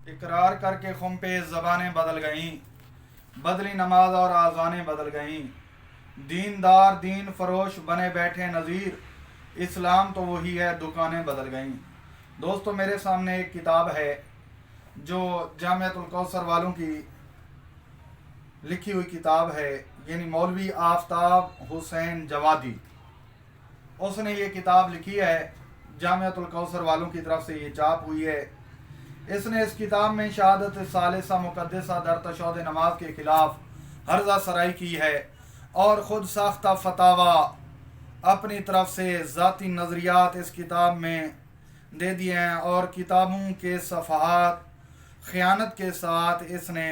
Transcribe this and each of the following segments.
इकरार करके खुम पे ज़बानें बदल गईं, बदली नमाज और आज़ानें बदल गईं। दीनदार दीन फरोश बने बैठे नज़ीर, इस्लाम तो वही है दुकानें बदल गईं। दोस्तों, मेरे सामने एक किताब है जो जामियातुल कौसर वालों की लिखी हुई किताब है, यानी मौलवी आफ्ताब हुसैन जवादी, उसने ये किताब लिखी है। जामियातुल कौसर वालों की तरफ से ये चाप हुई है। इसने इस किताब में शहादत सालिसा मुक़द्दसा दर तशौद नमाज के ख़िलाफ़ हर्जा सराई की है और ख़ुद साख्ता फतावा अपनी तरफ से ज़ाती नज़रियात इस किताब में दे दिए हैं और किताबों के सफ़हात ख़यानत के साथ इसने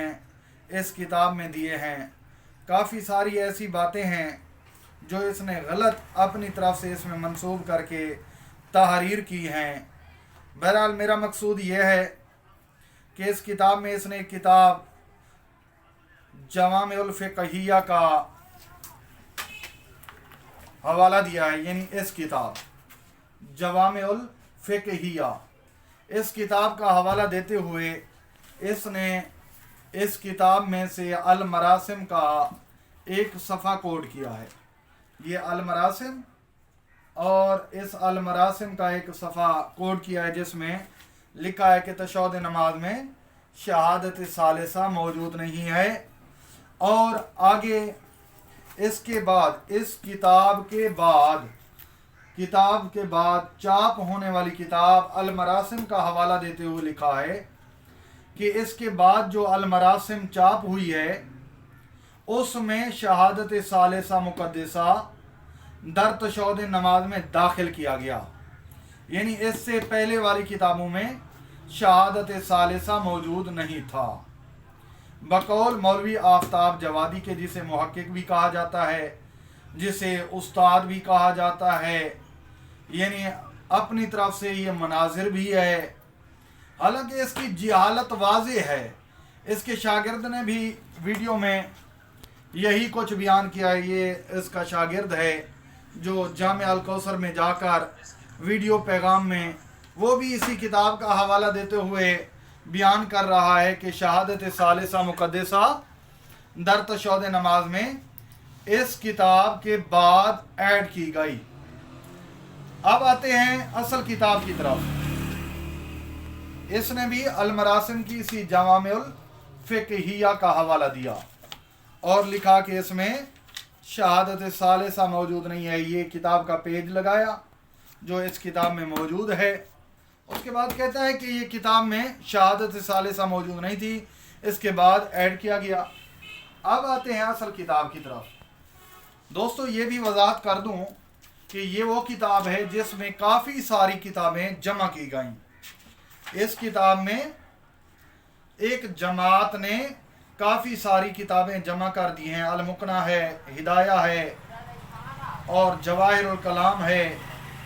इस किताब में दिए हैं। काफ़ी सारी ऐसी बातें हैं जो इसने गलत अपनी तरफ से इसमें मंसूब करके तहरीर की हैं। बहरहाल मेरा मकसूद ये है कि इस किताब में इसने एक किताब जवामिउल फ़िक़हिया का हवाला दिया है, यानी इस किताब जवामिउल फ़िक़हिया, इस किताब का हवाला देते हुए इसने इस किताब में से अल मरासिम का एक सफ़ा कोड किया है। ये अल मरासिम और इस अल मरासिम का एक सफ़ा कोड किया है जिसमें लिखा है कि तशौद नमाज में शहादत सालिसा मौजूद नहीं है। और आगे इसके बाद इस किताब के बाद चाप होने वाली किताब अल मरासिम का हवाला देते हुए लिखा है कि इसके बाद जो अल मरासिम चाप हुई है उसमें शहादत सालिसा मुक़द्दसा दर तशौद नमाज में दाखिल किया गया, यानी इससे पहले वाली किताबों में शहादत सालिसा मौजूद नहीं था। बकौल मौलवी आफ्ताब जवादी के, जिसे मुहक्किक भी कहा जाता है, जिसे उस्ताद भी कहा जाता है, यानी अपनी तरफ से ये मनाजिर भी है। हालांकि इसकी जिहालत वाज़े है। इसके शागिर्द ने भी वीडियो में यही कुछ बयान किया है। ये इसका शागिर्द है जो जामिया अल कौसर में जाकर वीडियो पैगाम में वो भी इसी किताब का हवाला देते हुए बयान कर रहा है कि शहादत सालिसा मुक़द्दसा दर तशौद नमाज में इस किताब के बाद ऐड की गई। अब आते हैं असल किताब की तरफ। इसने भी अल मरासिम की इसी जवामिउल फ़िक़हिया का हवाला दिया और लिखा कि इसमें शहादत सालिसा मौजूद नहीं है। ये किताब का पेज लगाया जो इस किताब में मौजूद है। उसके बाद कहता है कि ये किताब में शहादत सालिसा मौजूद नहीं थी, इसके बाद ऐड किया गया। अब आते हैं असल किताब की तरफ। दोस्तों, ये भी वजाहत कर दूं कि ये वो किताब है जिसमें काफ़ी सारी किताबें जमा की गई। इस किताब में एक जमात ने काफ़ी सारी किताबें जमा कर दी हैं। अल मुक़ना है, हिदाया है और जवाहिरुल कलाम है,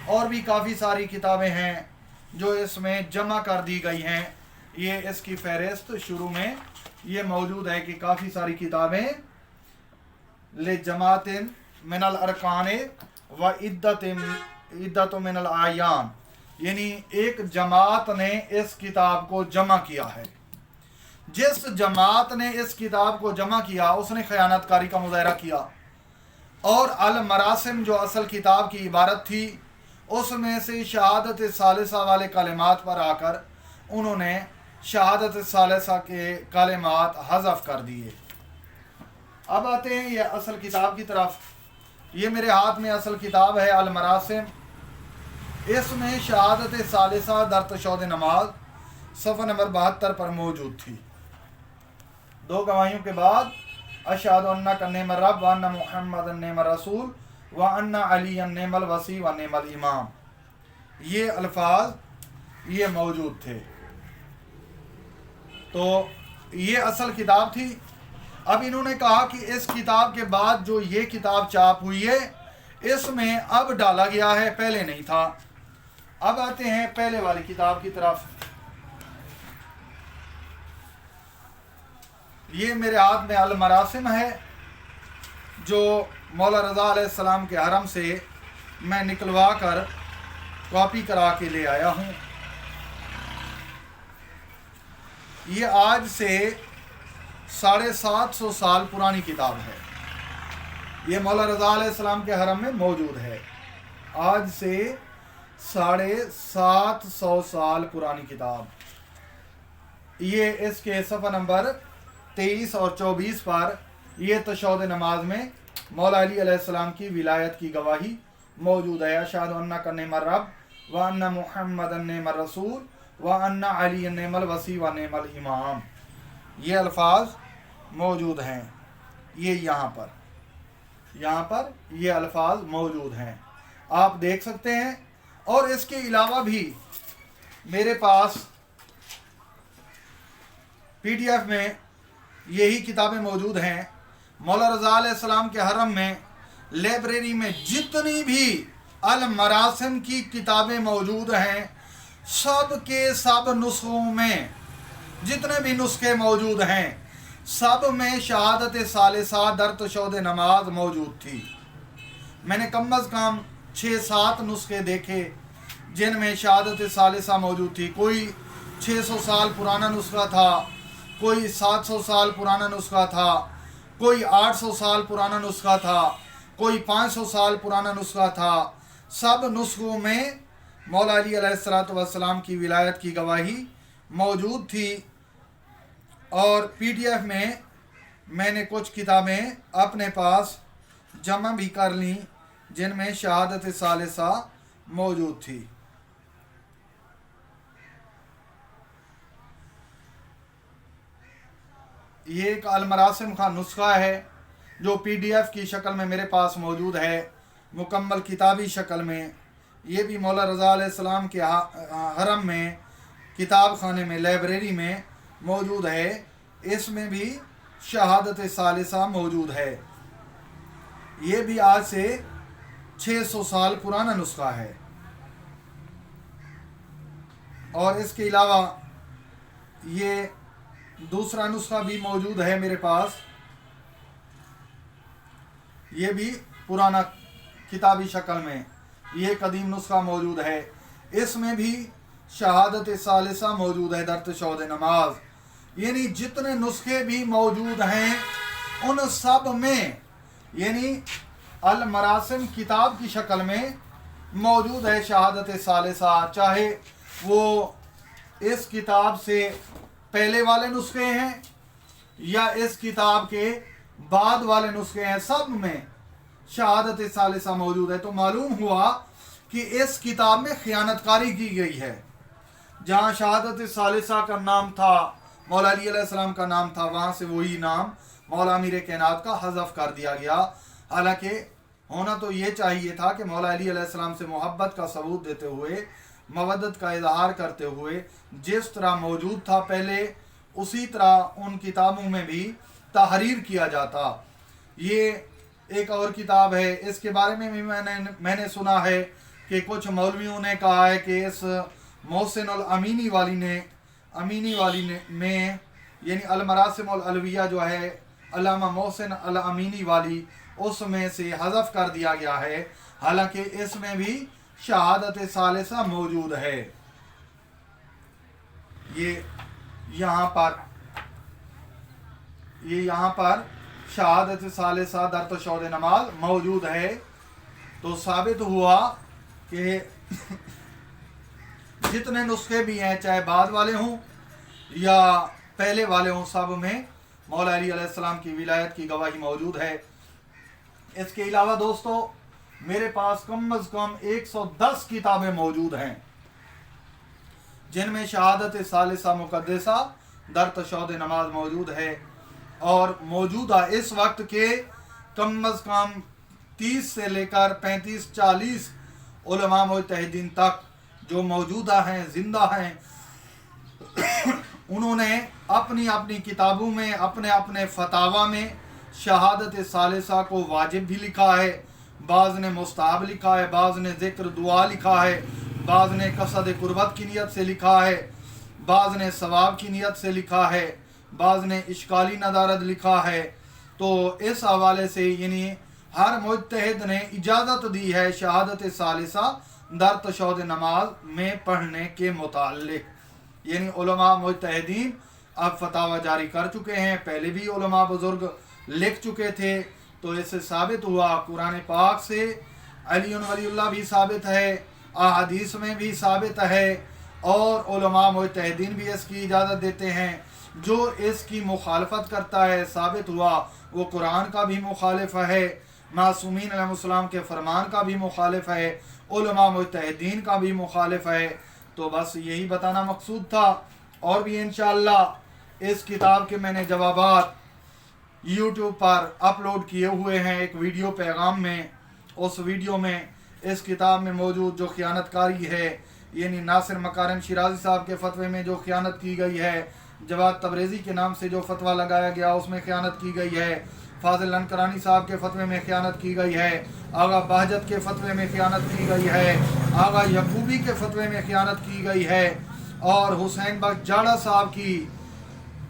और भी काफ़ी सारी किताबें हैं जो इसमें जमा कर दी गई हैं। ये इसकी फ़हरिस्त शुरू में ये मौजूद है कि काफ़ी सारी किताबें ले जमातिन मिनल अरकाने व इद्दत मिनल आयान, यानी एक जमात ने इस किताब को जमा किया है। जिस जमात ने इस किताब को जमा किया उसने ख़यानतकारी का मुज़ाहरा किया और अल मरासिम जो असल किताब की इबारत थी उसमें से शहादत सालिसा वाले कलिमात पर आकर उन्होंने शहादत सालिसा के कलिमात हज़फ कर दिए। अब आते हैं ये असल किताब की तरफ। ये मेरे हाथ में असल किताब है अल मरासिम। इसमें शहादत सालिसा दर तशौद नमाज सफ़ा नंबर 72 पर मौजूद थी। 2 गवाहियों के बाद अशहदु अन्नका निअमर रब व अन्ना मुहम्मदन निअमर रसूल व अन्ना अलीयन निअमल वसी व निअमल इमाम, ये अल्फाज ये मौजूद थे। तो ये असल किताब थी। अब इन्होंने कहा कि इस किताब के बाद जो ये किताब चाप हुई है इसमें अब डाला गया है, पहले नहीं था। अब आते हैं पहले वाली किताब की तरफ। ये मेरे हाथ में अल मरासिम है जो मौला रज़ा अलैहिस्सलाम के हरम से मैं निकलवा कर कॉपी करा के ले आया हूँ। یہ آج سے 750 سال پرانی کتاب ہے. یہ مولا رضا علیہ السلام کے حرم میں موجود ہے. آج سے 750 سال پرانی کتاب. یہ اس کے صفحہ نمبر 23 اور 24 پر یہ تشہد نماز میں مولا علی علیہ السلام کی ولایت کی گواہی موجود ہے. اشہد انک نعم الرب وان محمد نعم الرسول وان علی نعم الوصی و نعم الامام. یہ الفاظ موجود ہیں. یہ یہاں پر یہ الفاظ موجود ہیں، آپ دیکھ سکتے ہیں. اور اس کے علاوہ بھی میرے پاس PDF میں یہی کتابیں موجود ہیں. مولا رضا علیہ السلام کے حرم میں لائبریری میں جتنی بھی المراسم کی کتابیں موجود ہیں، سب کے سب نسخوں میں جتنے بھی نسخے موجود ہیں سب میں شہادت ثالثہ در تشہد نماز موجود تھی. میں نے کم از کم 6-7 نسخے دیکھے جن میں شہادت ثالثہ موجود تھی. کوئی 600 سال پرانا نسخہ تھا، کوئی 700 سال پرانا نسخہ تھا، کوئی 800 سال پرانا نسخہ تھا، کوئی 500 سال پرانا نسخہ تھا. سب نسخوں میں مولا علی علیہ السلام کی ولایت کی گواہی موجود تھی. اور PDF میں نے کچھ کتابیں اپنے پاس جمع بھی کر لیں جن میں شہادت ثالثہ موجود تھی. یہ ایک المراسم کا نسخہ ہے جو PDF کی شکل میں میرے پاس موجود ہے، مکمل کتابی شکل میں. یہ بھی مولا رضا علیہ السلام کے حرم میں کتاب خانے میں لائبریری میں موجود ہے. اس میں بھی شہادت ثالثہ موجود ہے. یہ بھی آج سے 600 سال پرانا نسخہ ہے. اور اس کے علاوہ یہ دوسرا نسخہ بھی موجود ہے میرے پاس. یہ بھی پرانا کتابی شکل میں یہ قدیم نسخہ موجود ہے. اس میں بھی شہادت ثالثہ موجود ہے در تشہد نماز. یعنی جتنے نسخے بھی موجود ہیں ان سب میں یعنی المراسم کتاب کی شکل میں موجود ہے شہادت ثالثہ. چاہے وہ اس کتاب سے پہلے والے نسخے ہیں یا اس کتاب کے بعد والے نسخے ہیں، سب میں شہادت ثالثہ موجود ہے. تو معلوم ہوا کہ اس کتاب میں خیانت کاری کی گئی ہے. جہاں شہادت ثالثہ کا نام تھا، مولا علی علیہ السلام کا نام تھا، وہاں سے وہی نام مولا امیر کائنات کا حذف کر دیا گیا. حالانکہ ہونا تو یہ چاہیے تھا کہ مولا علی علیہ السلام سے محبت کا ثبوت دیتے ہوئے، مودت کا اظہار کرتے ہوئے جس طرح موجود تھا پہلے اسی طرح ان کتابوں میں بھی تحریر کیا جاتا. یہ ایک اور کتاب ہے، اس کے بارے میں بھی میں نے سنا ہے کہ کچھ مولویوں نے کہا ہے کہ اس محسن الامینی والی نے میں یعنی المراسم العلویہ جو ہے علامہ محسن الامینی والی، اس میں سے حذف کر دیا گیا ہے. حالانکہ اس میں بھی شہادت ثالثہ موجود ہے. یہ یہاں پر شہادت ثالثہ در تشہد نماز موجود ہے. تو ثابت ہوا کہ جتنے نسخے بھی ہیں، چاہے بعد والے ہوں یا پہلے والے ہوں، سب میں مولا علی علیہ السلام کی ولایت کی گواہی موجود ہے. اس کے علاوہ دوستو میرے پاس کم از کم 110 کتابیں موجود ہیں جن میں شہادت ثالثہ مقدسہ در تشہد نماز موجود ہے. اور موجودہ اس وقت کے کم از کم 30 سے لے کر 35-40 علماء مجتہدین تک جو موجودہ ہیں، زندہ ہیں، انہوں نے اپنی اپنی کتابوں میں اپنے فتاوی میں شہادت ثالثہ کو واجب بھی لکھا ہے، بعض نے مستحب لکھا ہے، بعض نے ذکر دعا لکھا ہے، بعض نے قصد قربت کی نیت سے لکھا ہے، بعض نے ثواب کی نیت سے لکھا ہے، بعض نے اشکالی ندارت لکھا ہے. تو اس حوالے سے یعنی ہر مجتہد نے اجازت دی ہے شہادت ثالثہ در تشہد نماز میں پڑھنے کے متعلق. یعنی علماء مجتہدین अब फतावा जारी कर चुके हैं, पहले भी उलमा बुजुर्ग लिख चुके थे। तो इससे साबित हुआ कुरान पाक से अली वलीउल्लाह भी साबित है, अहादीस में भी साबित है, और उलमा मुजतहिदीन भी इसकी इजाज़त देते हैं। जो इसकी मुखालफत करता है साबित हुआ वो कुरान का भी मुखालिफ है, मासूमीन अलैहिस्सलाम के फरमान का भी मुखालिफ है, उलमा मुजतहिदीन का भी मुखालिफ है। तो बस यही बताना मकसूद था। और भी इंशाअल्लाह इस किताब के मैंने जवाबात यूट्यूब पर अपलोड किए हुए हैं एक वीडियो पैगाम में। उस वीडियो में इस किताब में मौजूद जो ख़यानतकारी है, यानी नासिर मकारिम शिराजी साहब के फतवे में जो ख़यानत की गई है, जवाद तबरेज़ी के नाम से जो फतवा लगाया गया उसमें ख़यानत की गई है, फाजिल लनकरानी साहब के फतवे में ख़यानत की गई है, आगा बहजत के फतवे में ख़यानत की गई है, आगा यकूबी के फतवे में ख़यानत की गई है, और हुसैन बख्श जाड़ा साहब की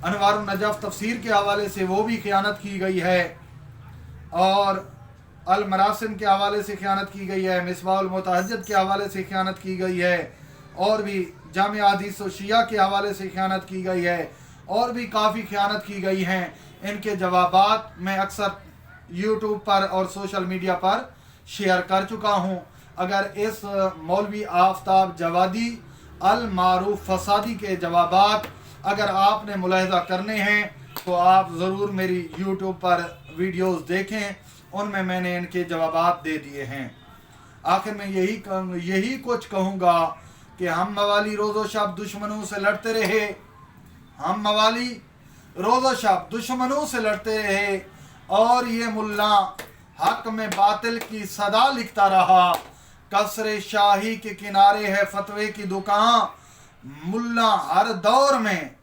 अनवारुन नजफ तफसीर के हवाले से वो भी ख़यानत की गई है, और अल मरासिम के हवाले से ख़यानत की गई है, मिसबाहुल मुतहज्जिद के हवाले से ख़यानत की गई है, और भी जामिया हदीस व शिया के हवाले से ख़यानत की गई है, और भी काफ़ी ख़यानत की गई हैं। इनके जवाबात मैं अक्सर यूट्यूब पर और सोशल मीडिया पर शेयर कर चुका हूँ। अगर इस मौलवी आफ्ताब जवादी अल मारूफ फसादी के जवाबात अगर आपने मुलाहिज़ा करने हैं तो आप ज़रूर मेरी यूट्यूब पर वीडियोस देखें, उनमें मैंने इनके जवाबात दे दिए हैं। आखिर में यही कुछ कहूँगा कि हम मवाली रोज़ो शब दुश्मनों से लड़ते रहे, हम मवाली रोज़ो शब दुश्मनों से लड़ते रहे, और ये मुल्ला हक में बातिल की सदा लिखता रहा। कसरे शाही के किनारे है फतवे की दुकान, मुल्ला हर दौर में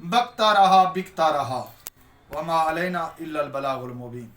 बकता रहा बिकता रहा। वमा अलैना इल्लल बलागुल मुबीन।